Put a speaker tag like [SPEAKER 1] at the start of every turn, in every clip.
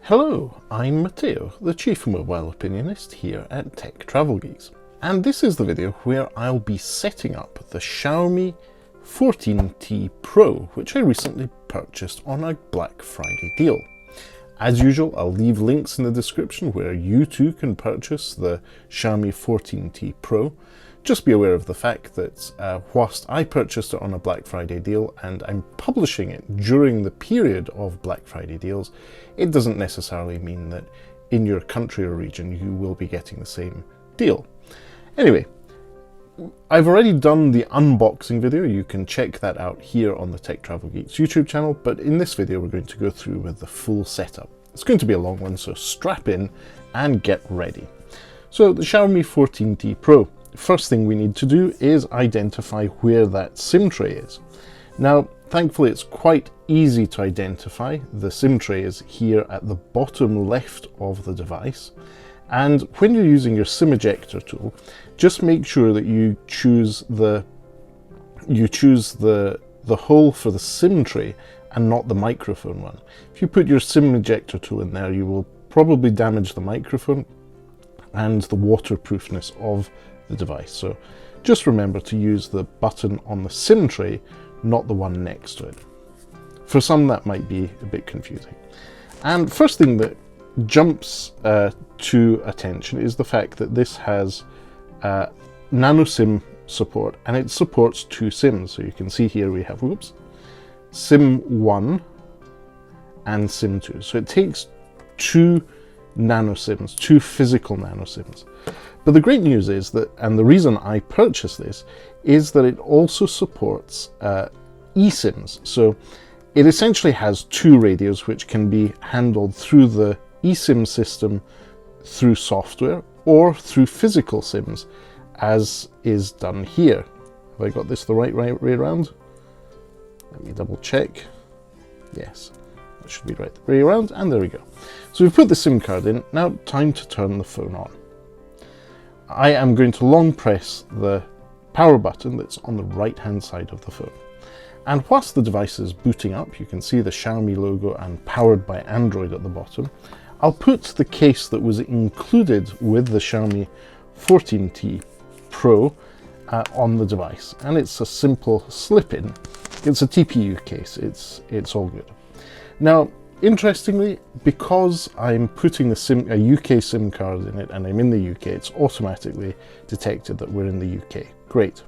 [SPEAKER 1] Hello, I'm Matteo, the Chief Mobile Opinionist here at Tech Travel Geeks, and this is the video where I'll be setting up the Xiaomi 14T Pro, which I recently purchased on a Black Friday deal. As usual, I'll leave links in the description where you too can purchase the Xiaomi 14T Pro. Just be aware of the fact that whilst I purchased it on a Black Friday deal and I'm publishing it during the period of Black Friday deals, it doesn't necessarily mean that in your country or region you will be getting the same deal. Anyway, I've already done the unboxing video. You can check that out here on the Tech Travel Geeks YouTube channel, but in this video we're going to go through with the full setup. It's going to be a long one, so strap in and get ready. So the Xiaomi 14T Pro. First thing we need to do is identify where that SIM tray is. Now, thankfully it's quite easy to identify. The SIM tray is here at the bottom left of the device. And when you're using your SIM ejector tool, just make sure that you choose the hole for the SIM tray and not the microphone one. If you put your SIM ejector tool in there, you will probably damage the microphone and the waterproofness of the device. So just remember to use the button on the SIM tray, not the one next to it. For some that might be a bit confusing. And first thing that jumps to attention is the fact that this has nano SIM support, and it supports two SIMs. So you can see here we have SIM 1 and SIM 2. So it takes two nano SIMs, two physical nano SIMs. But the great news is that, and the reason I purchased this, is that it also supports eSIMs. So it essentially has two radios which can be handled through the eSIM system through software or through physical SIMs, as is done here. Have I got this the right way around? Let me double check. Yes, that should be right way around, and there we go. So we've put the SIM card in. Now time to turn the phone on. I am going to long press the power button that's on the right hand side of the phone. And whilst the device is booting up, you can see the Xiaomi logo and powered by Android at the bottom. I'll put the case that was included with the Xiaomi 14T Pro on the device. And it's a simple slip-in. It's a TPU case, it's all good. Now, interestingly, because I'm putting a UK SIM card in it and I'm in the UK, it's automatically detected that we're in the UK. Great.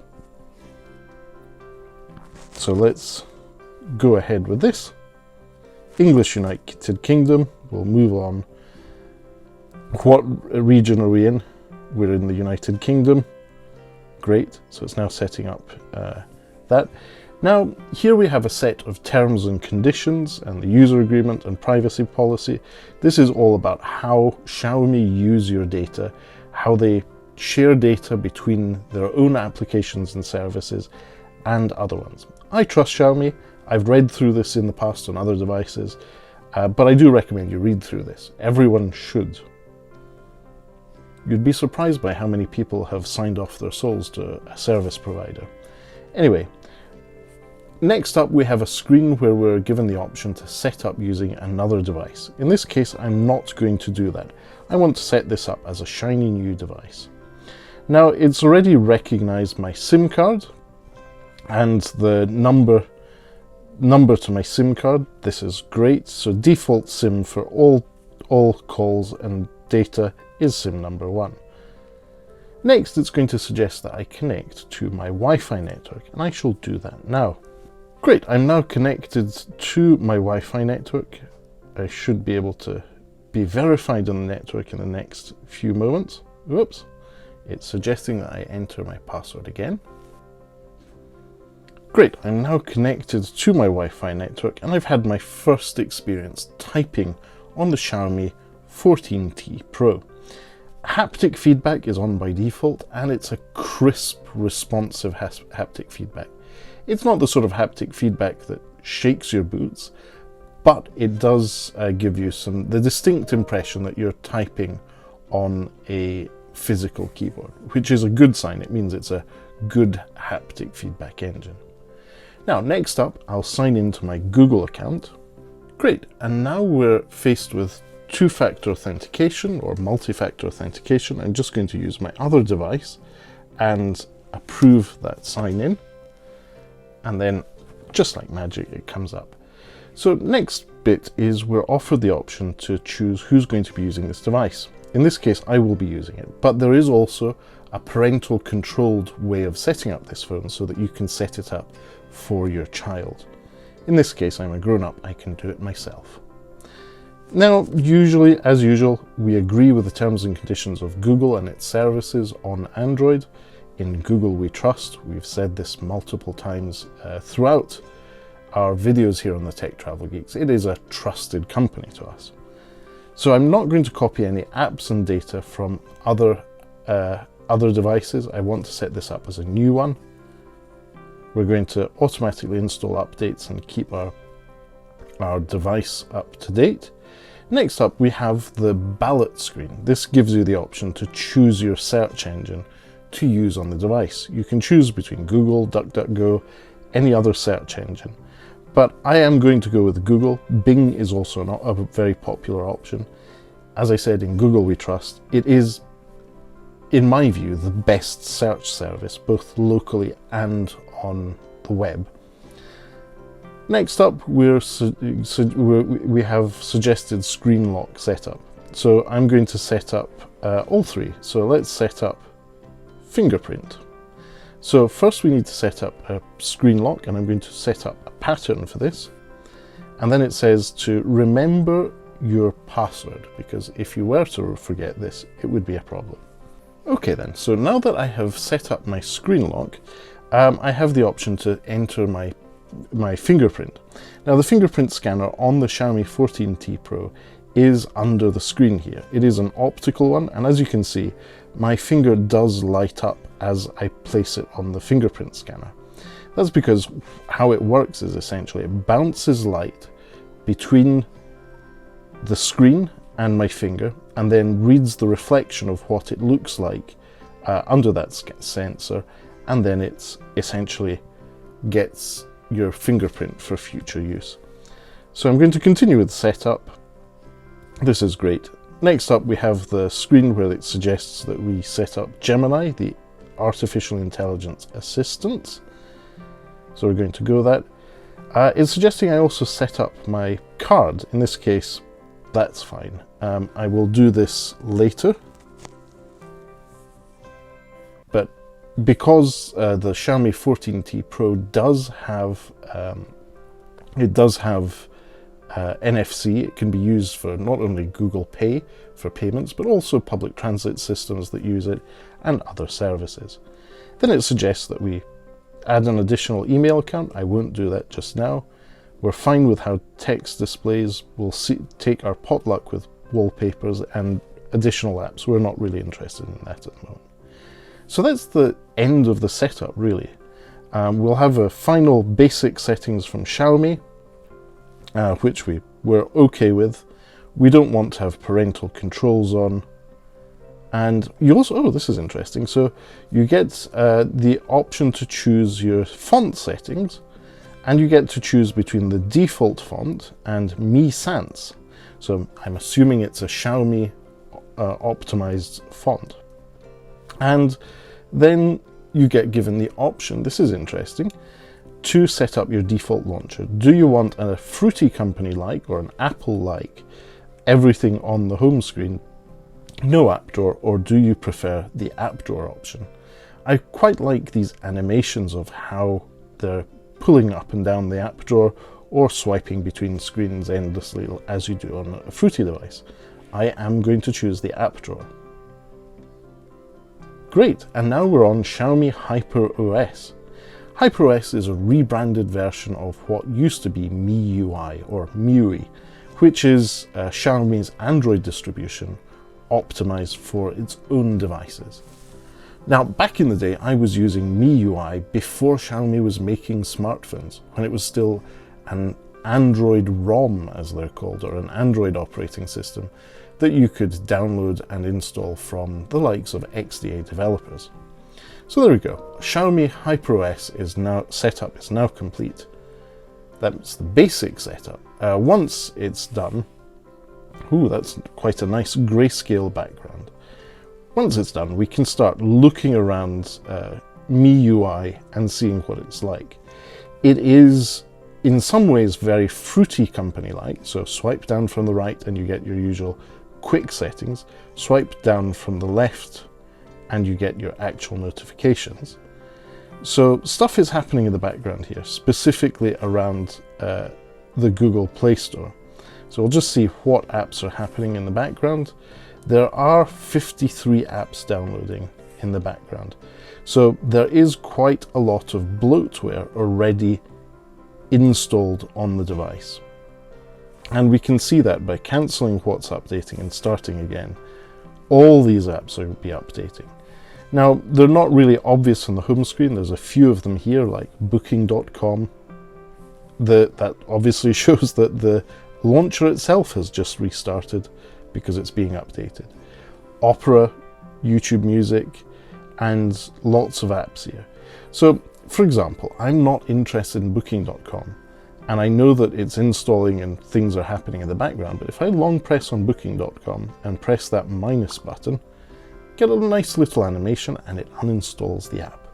[SPEAKER 1] So let's go ahead with this. English United Kingdom, we'll move on. What region are we in? We're in the United Kingdom. Great, so it's now setting up that. Now, here we have a set of terms and conditions and the user agreement and privacy policy. This is all about how Xiaomi use your data, how they share data between their own applications and services and other ones. I trust Xiaomi. I've read through this in the past on other devices, but I do recommend you read through this. Everyone should. You'd be surprised by how many people have signed off their souls to a service provider. Anyway, next up we have a screen where we're given the option to set up using another device. In this case, I'm not going to do that. I want to set this up as a shiny new device. Now, it's already recognized my SIM card and the number to my SIM card. This is great. So default SIM for all calls and data is SIM number 1. Next, it's going to suggest that I connect to my Wi-Fi network, and I shall do that now. Great, I'm now connected to my Wi-Fi network. I should be able to be verified on the network in the next few moments. Whoops, it's suggesting that I enter my password again. Great, I'm now connected to my Wi-Fi network and I've had my first experience typing on the Xiaomi 14T Pro. Haptic feedback is on by default and it's a crisp, responsive haptic feedback. It's not the sort of haptic feedback that shakes your boots, but it does give you the distinct impression that you're typing on a physical keyboard, which is a good sign. It means it's a good haptic feedback engine. Now, next up, I'll sign into my Google account. Great, and now we're faced with two-factor authentication or multi-factor authentication. I'm just going to use my other device and approve that sign in, and then just like magic it comes up. So next bit is we're offered the option to choose who's going to be using this device. In this case I will be using it, but there is also a parental controlled way of setting up this phone so that you can set it up for your child. In this case I'm a grown-up, I can do it myself. Now, usually, as usual, we agree with the terms and conditions of Google and its services on Android. In Google we trust. We've said this multiple times throughout our videos here on the Tech Travel Geeks. It is a trusted company to us. So I'm not going to copy any apps and data from other devices. I want to set this up as a new one. We're going to automatically install updates and keep our device up to date. Next up, we have the ballot screen. This gives you the option to choose your search engine to use on the device. You can choose between Google, DuckDuckGo, any other search engine. But I am going to go with Google. Bing is also not a very popular option. As I said, in Google we trust. It is, in my view, the best search service, both locally and on the web. Next up, we have suggested screen lock setup. So I'm going to set up all three. So let's set up fingerprint. So first we need to set up a screen lock, and I'm going to set up a pattern for this. And then it says to remember your password, because if you were to forget this, it would be a problem. Okay then, so now that I have set up my screen lock, I have the option to enter my fingerprint. Now the fingerprint scanner on the Xiaomi 14T Pro is under the screen here. It is an optical one, and as you can see, my finger does light up as I place it on the fingerprint scanner. That's because how it works is essentially it bounces light between the screen and my finger, and then reads the reflection of what it looks like under that sensor, and then it's essentially gets your fingerprint for future use. So I'm going to continue with setup. This is great. Next up we have the screen where it suggests that we set up Gemini, the artificial intelligence assistant. So we're going to go that. It's suggesting I also set up my card. In this case, that's fine. I will do this later. But because the Xiaomi 14T Pro does have NFC, it can be used for not only Google Pay for payments, but also public transit systems that use it and other services. Then it suggests that we add an additional email account. I won't do that just now. We're fine with how text displays. We'll take our potluck with wallpapers and additional apps. We're not really interested in that at the moment. So that's the end of the setup, really. We'll have a final basic settings from Xiaomi, which we're okay with. We don't want to have parental controls on. And you also, oh, this is interesting. So you get the option to choose your font settings, and you get to choose between the default font and Mi Sans. So I'm assuming it's a Xiaomi optimized font. And then you get given the option, this is interesting, to set up your default launcher. Do you want a fruity company-like or an Apple-like everything on the home screen, no app drawer, or do you prefer the app drawer option? I quite like these animations of how they're pulling up and down the app drawer or swiping between screens endlessly as you do on a fruity device. I am going to choose the app drawer. Great, and now we're on Xiaomi HyperOS. HyperOS is a rebranded version of what used to be MIUI or MIUI, which is Xiaomi's Android distribution optimized for its own devices. Now, back in the day, I was using MIUI before Xiaomi was making smartphones, when it was still an Android ROM, as they're called, or an Android operating system that you could download and install from the likes of XDA developers. So there we go. Xiaomi HyperOS is now setup is now complete. That's the basic setup. Once it's done, Ooh, that's quite a nice grayscale background. Once it's done, we can start looking around MIUI and seeing what it's like. It is, in some ways, very fruity company-like. So swipe down from the right and you get your usual quick settings. Swipe down from the left and you get your actual notifications. So stuff is happening in the background here, specifically around the Google Play Store. So we'll just see what apps are happening in the background. There are 53 apps downloading in the background. So there is quite a lot of bloatware already installed on the device. And we can see that by cancelling what's updating and starting again. All these apps will be updating. Now, they're not really obvious on the home screen. There's a few of them here, like booking.com. That obviously shows that the launcher itself has just restarted because it's being updated. Opera, YouTube Music, and lots of apps here. So, for example, I'm not interested in booking.com, and I know that it's installing and things are happening in the background, but if I long press on booking.com and press that minus button, get a nice little animation and it uninstalls the app.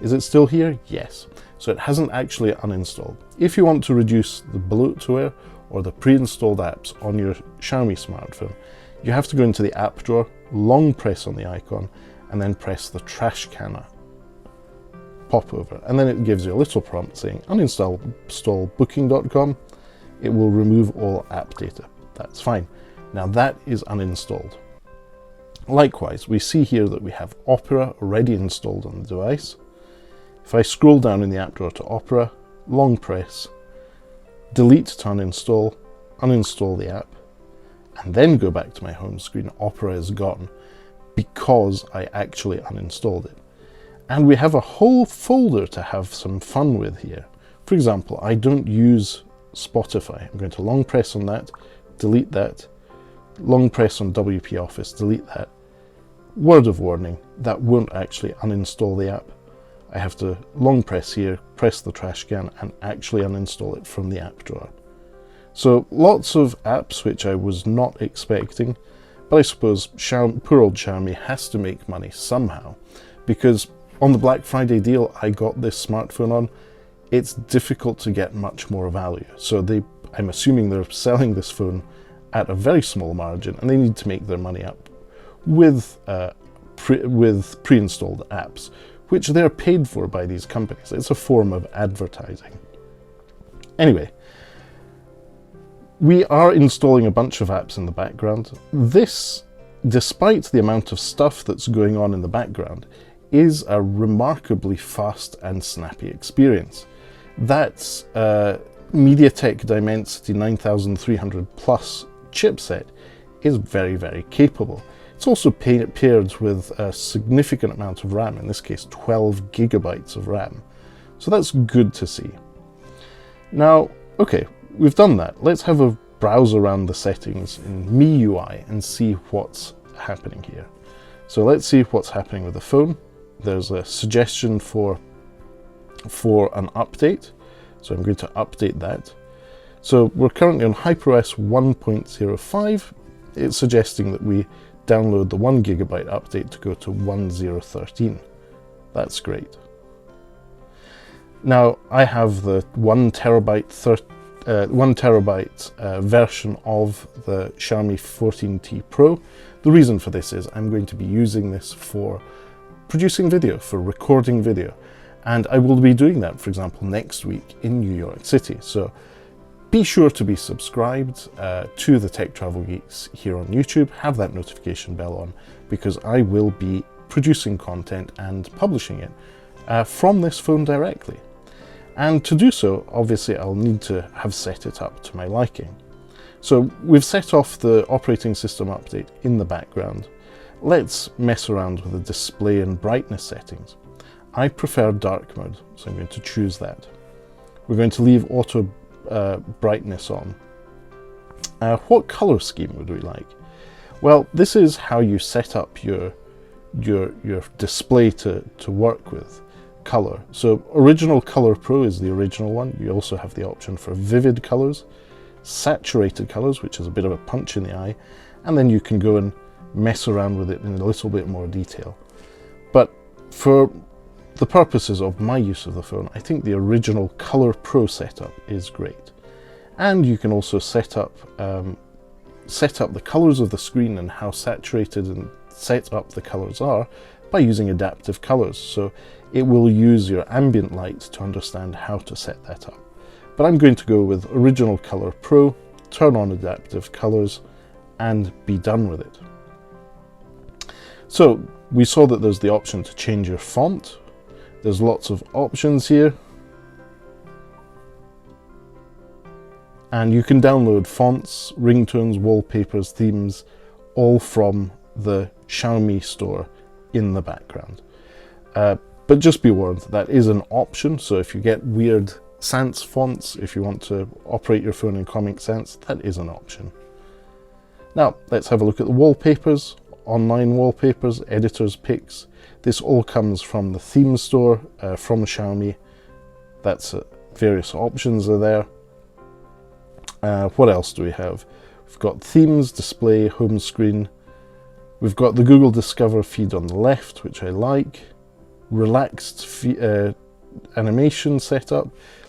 [SPEAKER 1] Is it still here? Yes. So it hasn't actually uninstalled. If you want to reduce the bloatware or the pre-installed apps on your Xiaomi smartphone, you have to go into the app drawer, long press on the icon, and then press the trash can pop over. And then it gives you a little prompt saying uninstall booking.com. It will remove all app data. That's fine. Now that is uninstalled. Likewise, we see here that we have Opera already installed on the device. If I scroll down in the app drawer to Opera, long press, delete to uninstall, uninstall the app, and then go back to my home screen, Opera is gone because I actually uninstalled it. And we have a whole folder to have some fun with here. For example, I don't use Spotify. I'm going to long press on that, delete that, long press on WP Office, delete that. Word of warning, that won't actually uninstall the app. I have to long press here, press the trash can, and actually uninstall it from the app drawer. So lots of apps which I was not expecting, but I suppose poor old Xiaomi has to make money somehow, because on the Black Friday deal I got this smartphone on, it's difficult to get much more value. So I'm assuming they're selling this phone at a very small margin, and they need to make their money up with pre-installed apps, which they're paid for by these companies. It's a form of advertising. Anyway, we are installing a bunch of apps in the background. This, despite the amount of stuff that's going on in the background, is a remarkably fast and snappy experience. That's MediaTek Dimensity 9300 Plus chipset is very, very capable. It's also paired with a significant amount of RAM, in this case 12 gigabytes of RAM. So that's good to see. Now, okay, we've done that. Let's have a browse around the settings in MIUI and see what's happening here. So let's see what's happening with the phone. There's a suggestion for an update. So I'm going to update that. So we're currently on HyperOS 1.05. It's suggesting that we download the 1 gigabyte update to go to 1013. That's great. Now I have the 1 terabyte version of the Xiaomi 14T Pro. The reason for this is I'm going to be using this for producing video, for recording video, and I will be doing that, for example, next week in New York City. So be sure to be subscribed to the Tech Travel Geeks here on YouTube. Have that notification bell on, because I will be producing content and publishing it from this phone directly. And to do so, obviously, I'll need to have set it up to my liking. So we've set off the operating system update in the background. Let's mess around with the display and brightness settings. I prefer dark mode, so I'm going to choose that. We're going to leave auto brightness on. What color scheme would we like? Well, this is how you set up your display to work with color. So Original Color Pro is the original one. You also have the option for vivid colors. saturated colors, which is a bit of a punch in the eye, and then you can go and mess around with it in a little bit more detail. But for the purposes of my use of the phone, I think the original Color Pro setup is great. And you can also set up the colors of the screen and how saturated and set up the colors are by using adaptive colors. So it will use your ambient light to understand how to set that up. But I'm going to go with original Color Pro, turn on adaptive colors, and be done with it. So we saw that there's the option to change your font. There's lots of options here. And you can download fonts, ringtones, wallpapers, themes, all from the Xiaomi store in the background. But just be warned, that is an option. So if you get weird sans fonts, if you want to operate your phone in Comic Sans, that is an option. Now, let's have a look at the wallpapers, online wallpapers, editors, pics. This all comes from the theme store from Xiaomi. That's various options are there. What else do we have? We've got themes, display, home screen. We've got the Google Discover feed on the left, which I like. Relaxed animation setup.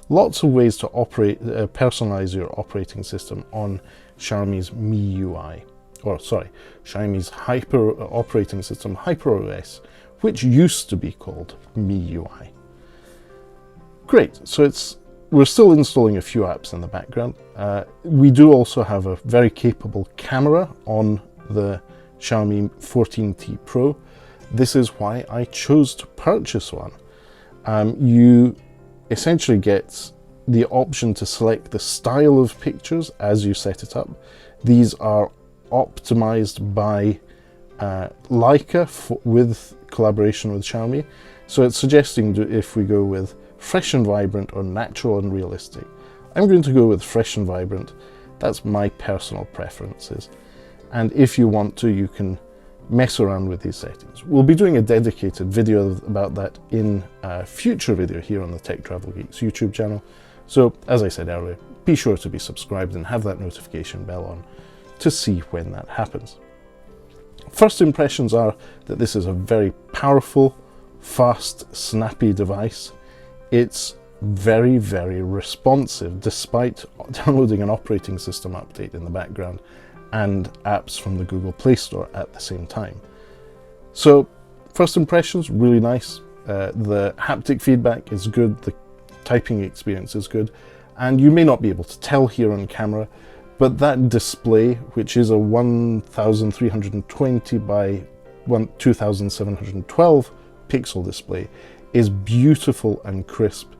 [SPEAKER 1] Lots of ways to operate, personalize your operating system on Xiaomi's MIUI. Or sorry, Xiaomi's Hyper operating system, HyperOS, which used to be called MIUI. Great, so we're still installing a few apps in the background. We do also have a very capable camera on the Xiaomi 14T Pro. This is why I chose to purchase one. You essentially get the option to select the style of pictures as you set it up. These are optimized by Leica with collaboration with Xiaomi. So it's suggesting if we go with fresh and vibrant or natural and realistic. I'm going to go with fresh and vibrant. That's my personal preferences. And if you want to, you can mess around with these settings. We'll be doing a dedicated video about that in a future video here on the Tech Travel Geeks YouTube channel. So as I said earlier, be sure to be subscribed and have that notification bell on to see when that happens. First impressions are that this is a very powerful, fast, snappy device. It's very, very responsive despite downloading an operating system update in the background and apps from the Google Play Store at the same time. So first impressions, really nice. The haptic feedback is good, the typing experience is good, and you may not be able to tell here on camera, but that display, which is a 1320 by 2712 pixel display, is beautiful and crisp.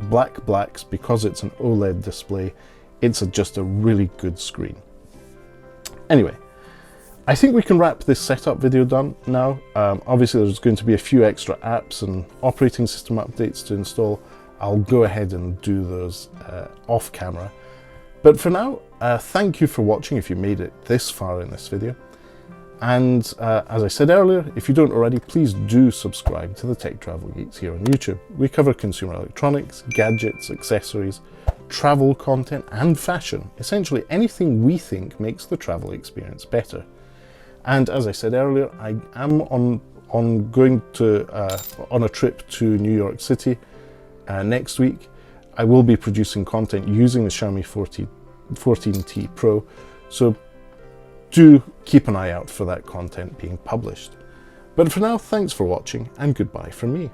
[SPEAKER 1] Black blacks, because it's an OLED display, it's just a really good screen. Anyway, I think we can wrap this setup video done now. Obviously there's going to be a few extra apps and operating system updates to install. I'll go ahead and do those off camera. But for now, thank you for watching if you made it this far in this video. And as I said earlier, if you don't already, please do subscribe to the Tech Travel Geeks here on YouTube. We cover consumer electronics, gadgets, accessories, travel content, and fashion. Essentially anything we think makes the travel experience better. And as I said earlier, I am on a trip to New York City next week. I will be producing content using the Xiaomi 14T Pro, so do keep an eye out for that content being published. But for now, thanks for watching and goodbye from me.